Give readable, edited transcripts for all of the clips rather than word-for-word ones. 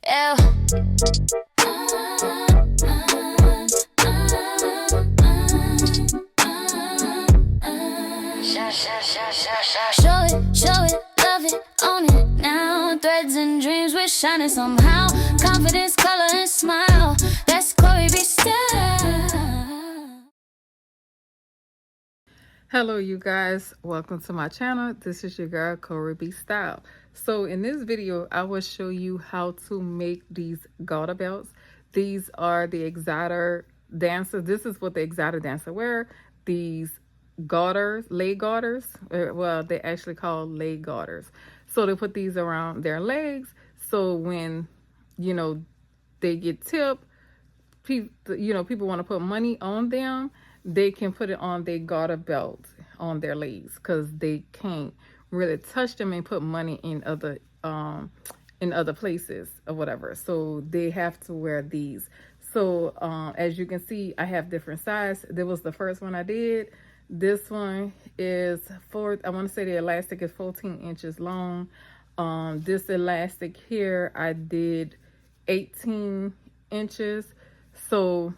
Yeah. Show it, love it, own it now. Threads and dreams, we're shining somehow. Confidence, color, and smile. That's Chloe B. Style. Hello you guys, welcome to my channel. This is your girl Chloe B. Style. So in this video I will show you how to make these garter belts. These are the Garter dancer. This is what the Garter dancer wear. These garters, leg garters, well they actually call leg garters. So they put these around their legs, so when they get tipped, people want to put money on them, they can put it on their garter belt on their legs, because they can't really touch them and put money in other places or whatever. So they have to wear these. So as you can see, I have different size. That was the first one I did. This one is I want to say the elastic is 14 inches long. This elastic here I did 18 inches. So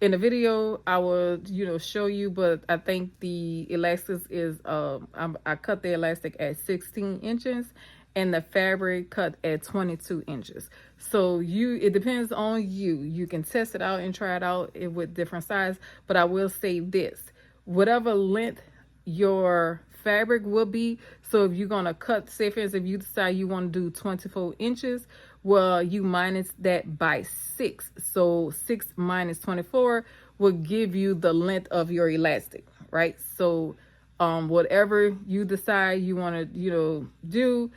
in the video I will show you, but I think the elastic is I cut the elastic at 16 inches and the fabric cut at 22 inches. So it depends on you. You can test it out and try it out with different size, but I will say this: whatever length your fabric will be, so if you're gonna cut, say for instance, if you decide you want to do 24 inches, well, you minus that by 6. So 6 minus 24 will give you the length of your elastic, right? So whatever you decide you want to do,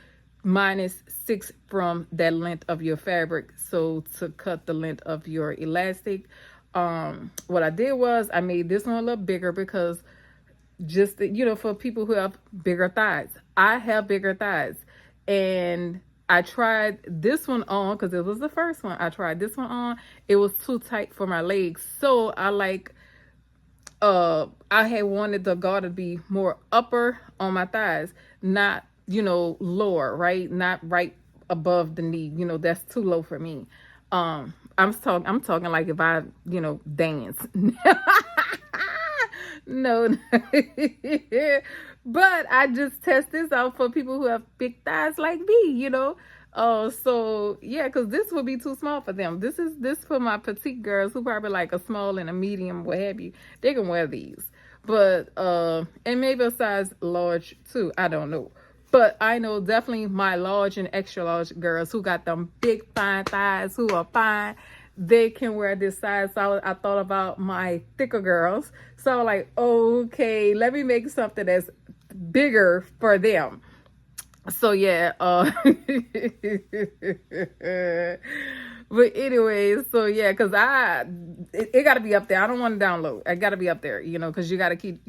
minus 6 from that length of your fabric, so to cut the length of your elastic. What I did was I made this one a little bigger, because just for people who have bigger thighs. I have bigger thighs, and I tried this one on because it was the first one. I tried this one on. It was too tight for my legs, so I had wanted the garter to be more upper on my thighs, not lower, right? Not right above the knee. That's too low for me. I'm talking like if I dance. No. But I just test this out for people who have big thighs like me, so yeah, because this would be too small for them. This for my petite girls who probably like a small and a medium, what have you. They can wear these. But and maybe a size large too, I don't know. But I know definitely my large and extra large girls who got them big fine thighs, who are fine, they can wear this size. So I thought about my thicker girls. So I was like, okay, let me make something that's bigger for them. So yeah, but anyway, so yeah, because it got to be up there. I don't want to down low. I got to be up there, because you got to keep,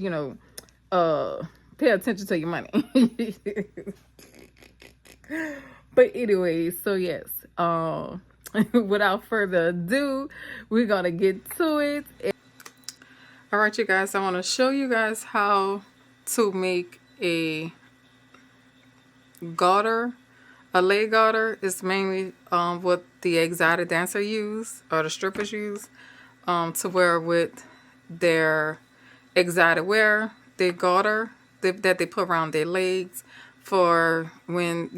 pay attention to your money. But anyway, so yes, without further ado, we're gonna get to it. All right, you guys, I want to show you guys how to make a garter. A leg garter is mainly what the exotic dancer use, or the strippers use, to wear with their exotic wear, their garter that they put around their legs for when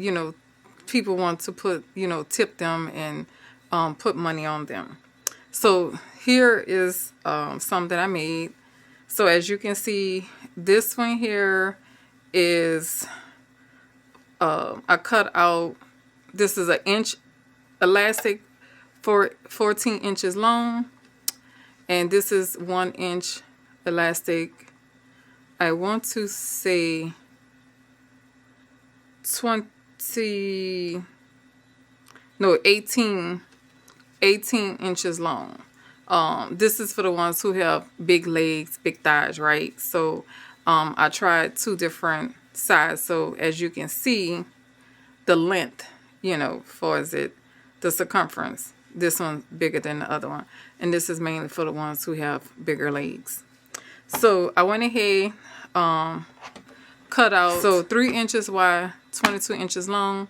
people want to put tip them and put money on them. So here is some that I made. So as you can see, this one here is I cut out, this is an inch elastic for 14 inches long, and this is 1 inch elastic. I want to say 18 inches long. This is for the ones who have big legs, big thighs, right? So I tried 2 different size. So as you can see, the length, for the circumference, this one's bigger than the other one, and this is mainly for the ones who have bigger legs. So I went ahead, cut out, so 3 inches wide, 22 inches long,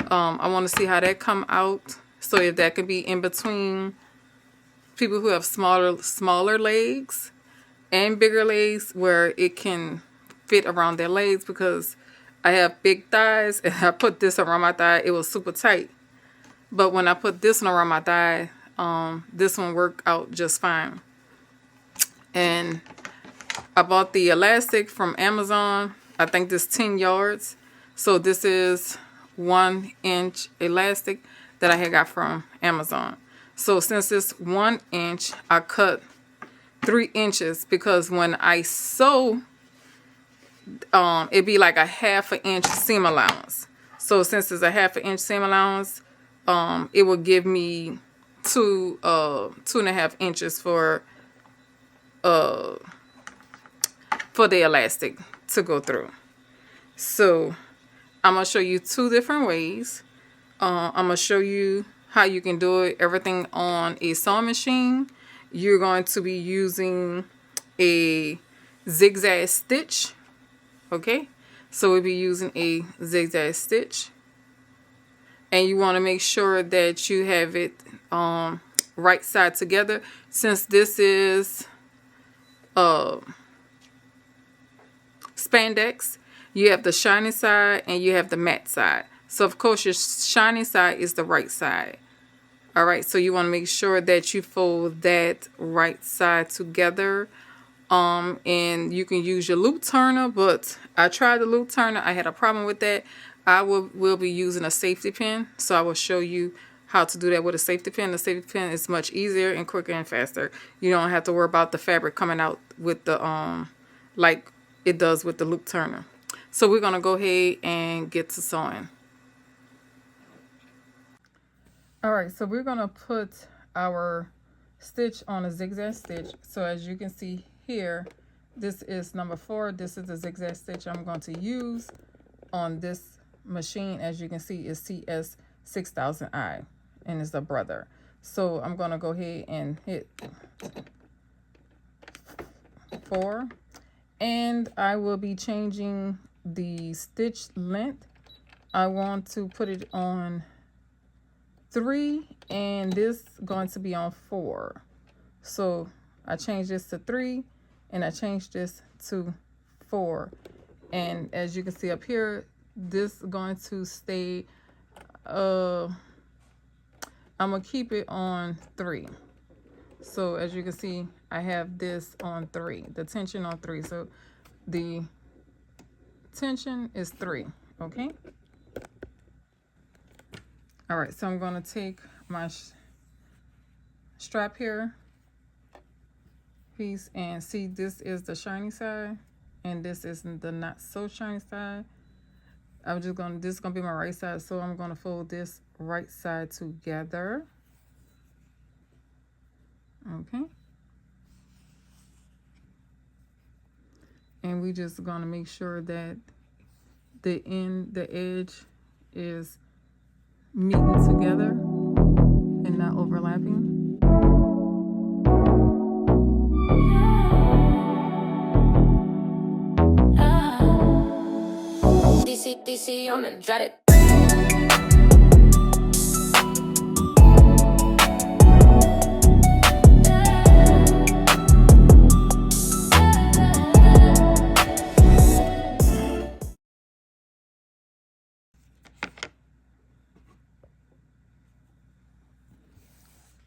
I want to see how that come out. So if that could be in between people who have smaller legs and bigger legs, where it can fit around their legs, because I have big thighs and I put this around my thigh, it was super tight. But when I put this one around my thigh, this one worked out just fine. And I bought the elastic from Amazon. I think this 10 yards. So this is 1 inch elastic that I had got from Amazon. So since it's 1 inch, I cut 3 inches, because when I sew, it'd be like a 1/2 inch seam allowance. So since it's a 1/2 inch seam allowance, it will give me 2.5 inches for the elastic to go through. So I'm gonna show you 2 different ways. I'm gonna show you how you can do it, everything on a sewing machine. You're going to be using a zigzag stitch. Okay, so we'll be using a zigzag stitch, and you want to make sure that you have it right side together. Since this is spandex, you have the shiny side and you have the matte side. So of course your shiny side is the right side. All right, so you want to make sure that you fold that right side together. And you can use your loop turner, but I tried the loop turner. I had a problem with that. I will be using a safety pin, so I will show you how to do that with a safety pin. The safety pin is much easier and quicker and faster. You don't have to worry about the fabric coming out with the like it does with the loop turner. So we're gonna go ahead and get to sewing. All right, so we're gonna put our stitch on a zigzag stitch. So as you can see here, this is number 4. This is the zigzag stitch I'm going to use on this machine. As you can see, is CS 6000i, and it's a brother. So I'm going to go ahead and hit 4, and I will be changing the stitch length. I want to put it on 3, and this going to be on 4. So I changed this to 3, and I changed this to 4. And as you can see up here, this is going to stay, I'm gonna keep it on 3. So as you can see, I have this on 3, the tension on 3. So the tension is 3, okay? All right, so I'm gonna take my strap here piece, and see, this is the shiny side and this is the not so shiny side. I'm just gonna, this is gonna be my right side, so I'm gonna fold this right side together. Okay, and we just gonna make sure that the edge is meeting together and not overlapping. DC on the dreaded.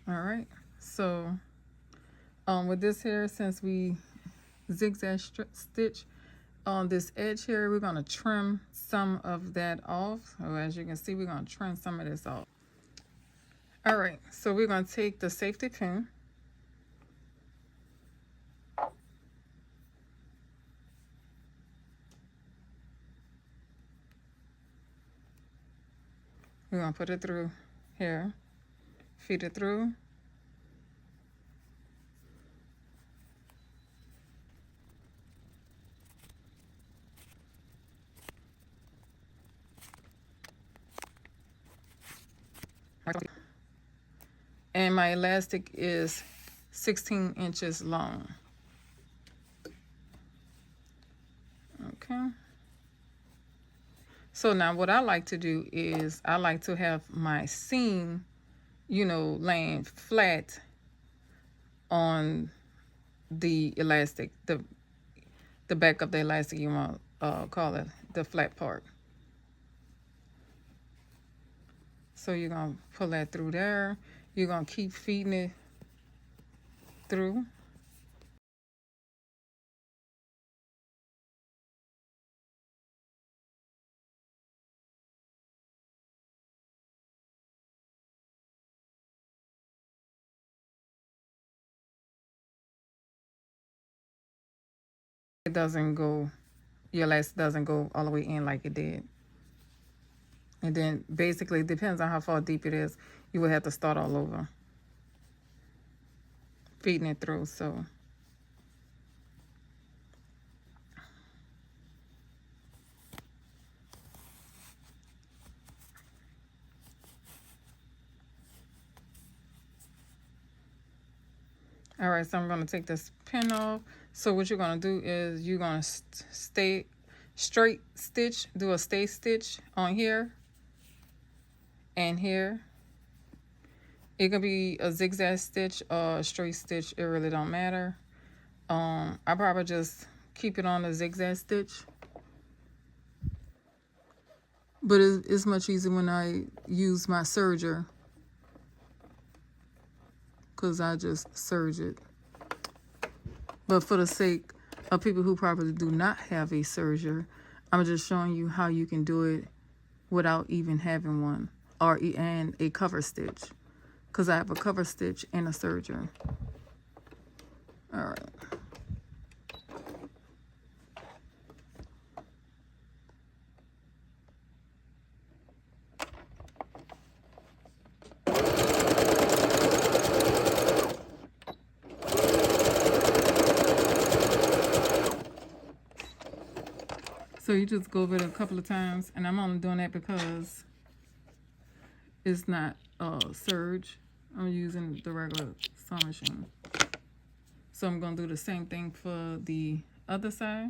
All right, so with this here, since we zigzag stitch on this edge here, we're going to trim some of that off. So as you can see, we're going to trim some of this off. All right, so we're going to take the safety pin, we're going to put it through here, feed it through, and my elastic is 16 inches long. Okay, So now what I like to do is I like to have my seam, you know, laying flat on the elastic, the back of the elastic, you want to call it the flat part. So you're going to pull that through there. You're going to keep feeding it through. It doesn't go, your elastic doesn't go all the way in like it did. And then basically, it depends on how far deep it is, you will have to start all over, feeding it through. So all right, so I'm going to take this pin off. So what you're going to do is you're going to stay straight stitch, do a stay stitch on here and here. It could be a zigzag stitch or a straight stitch. It really don't matter. I probably just keep it on a zigzag stitch. But it's much easier when I use my serger, because I just serge it. But for the sake of people who probably do not have a serger, I'm just showing you how you can do it without even having one, and a cover stitch, because I have a cover stitch and a serger. All right. So you just go over it a couple of times, and I'm only doing that because it's not serge. I'm using the regular sewing machine. So I'm going to do the same thing for the other side.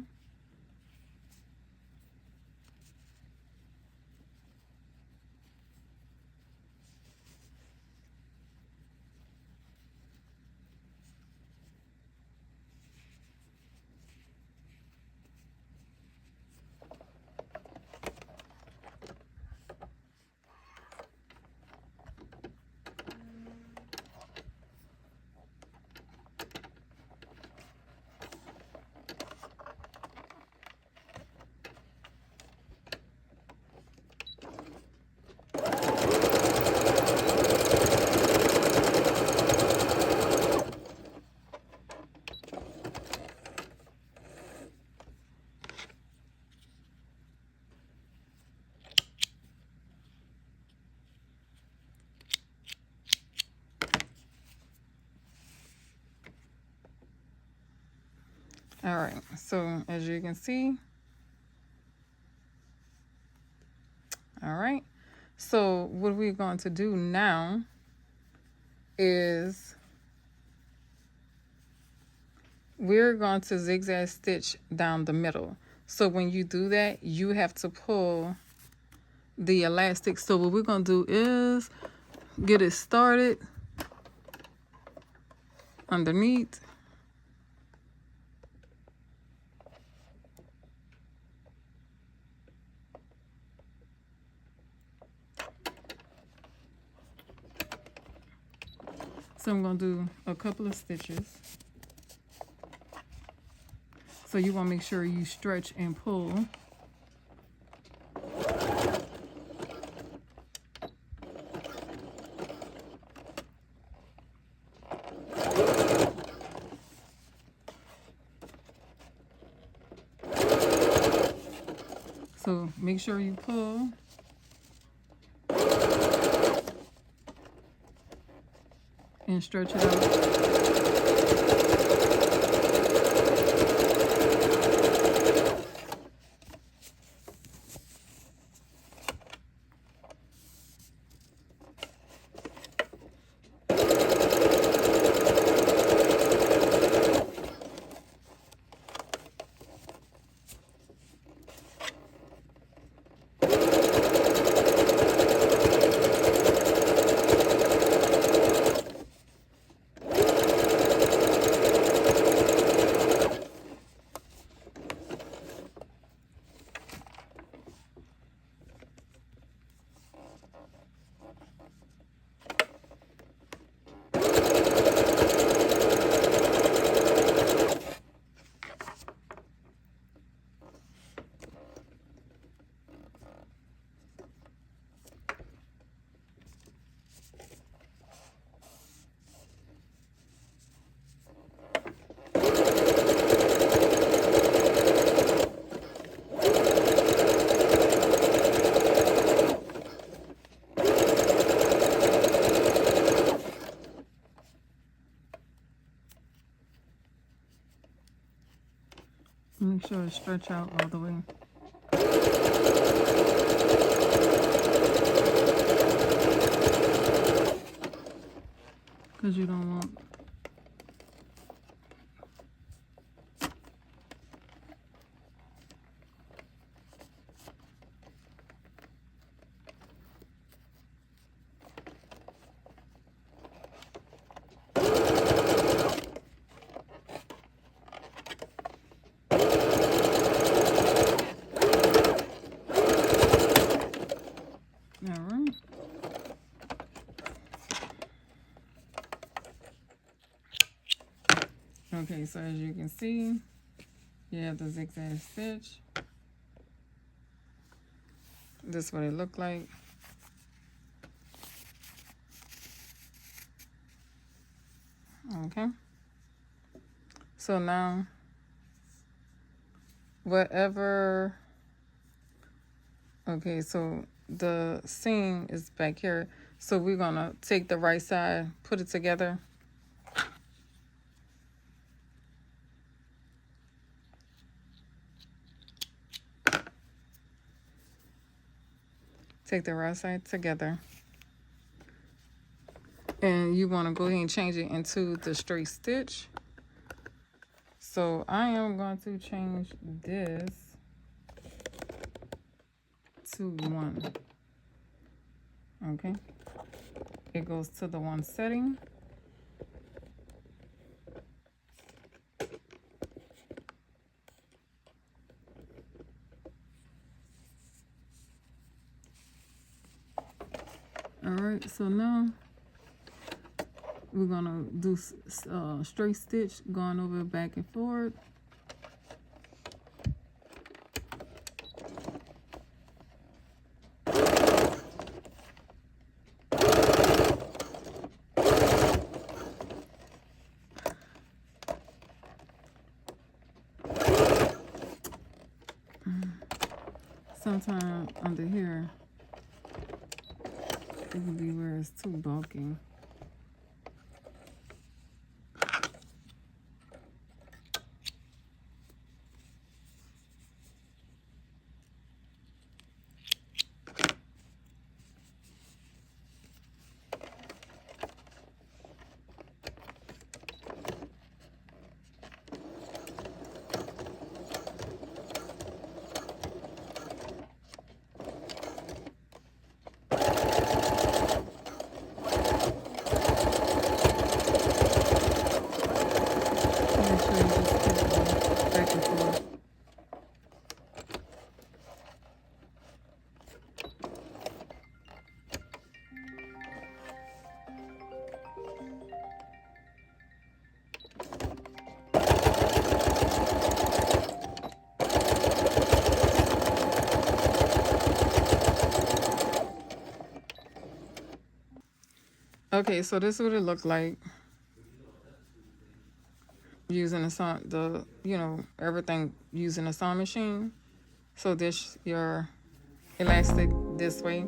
All right, so as you can see, all right, so what we're going to do now is we're going to zigzag stitch down the middle. So when you do that, you have to pull the elastic. So what we're going to do is get it started underneath. So I'm going to do a couple of stitches. So you want to make sure you stretch and pull. So make sure you pull. And stretch it out. Make sure it stretch out all the way. Because you don't want Okay, so as you can see, you have the zigzag stitch. This is what it looked like. Okay. So now, whatever, okay, so the seam is back here. So we're gonna take the right side, put it together. Take the right side together. And you want to go ahead and change it into the straight stitch. So I am going to change this to 1. Okay. It goes to the 1 setting. All right, so now we're gonna do straight stitch going over back and forward. Sometimes under here it can be where it's too bulky. Okay, so this is what it looked like using the everything using a sewing machine. So this your elastic this way.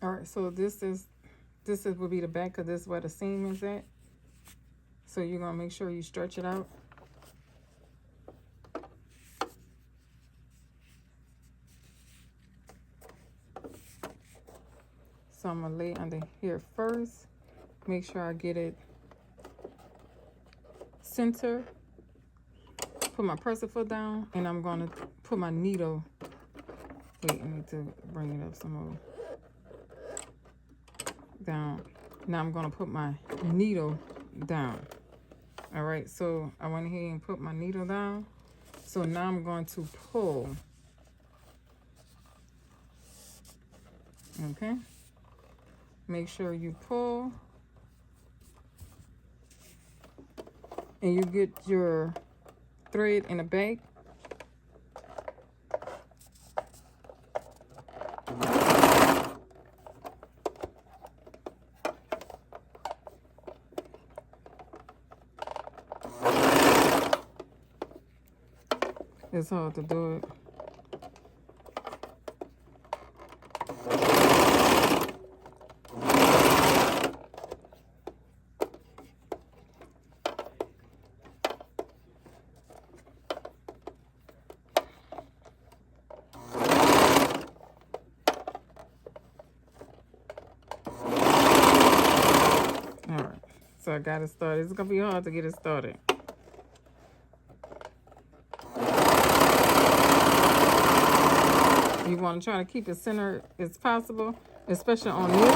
All right, so this will be the back of this where the seam is at. So you're gonna make sure you stretch it out. So I'm gonna lay under here first. Make sure I get it center. Put my presser foot down, and I'm gonna put my needle. Wait, I need to bring it up some more. Down. Now I'm gonna put my needle down. All right, so I went ahead and put my needle down. So now I'm going to pull. Okay. Make sure you pull. And you get your thread in the back. It's hard to do it. All right, so I got it started. It's gonna be hard to get it started. You want to try to keep it centered as possible, especially on this.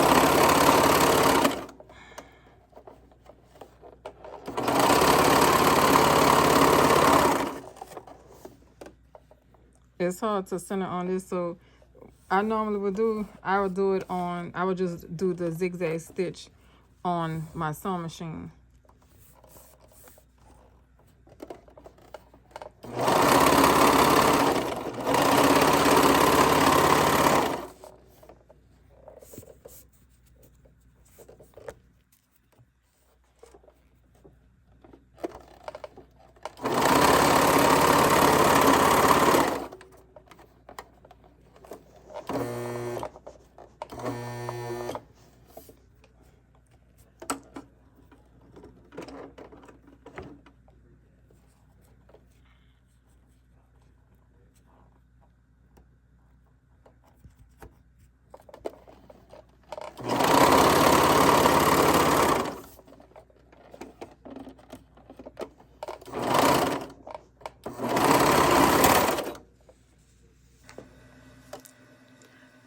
It's hard to center on this, so I normally would do, I would just do the zigzag stitch on my sewing machine.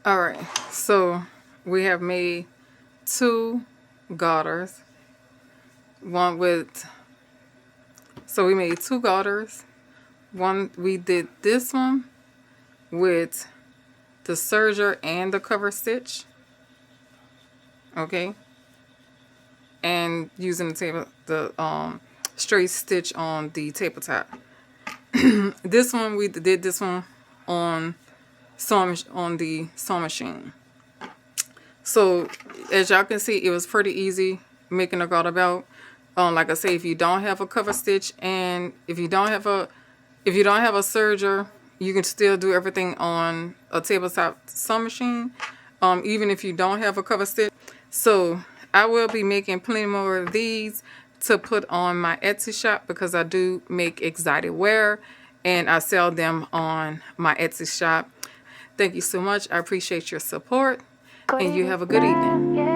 All right, so we have made 2 garters. So we made 2 garters. We did this one with the serger and the cover stitch. Okay. And using the straight stitch on the tabletop. This one, we did this one on the sewing machine. So as y'all can see, it was pretty easy making a garter belt. Like I say, if you don't have a cover stitch and if you don't have a serger, you can still do everything on a tabletop sewing machine, even if you don't have a cover stitch. So I will be making plenty more of these to put on my Etsy shop, because I do make exotic wear and I sell them on my Etsy shop. Thank you so much. I appreciate your support, and you have a good evening.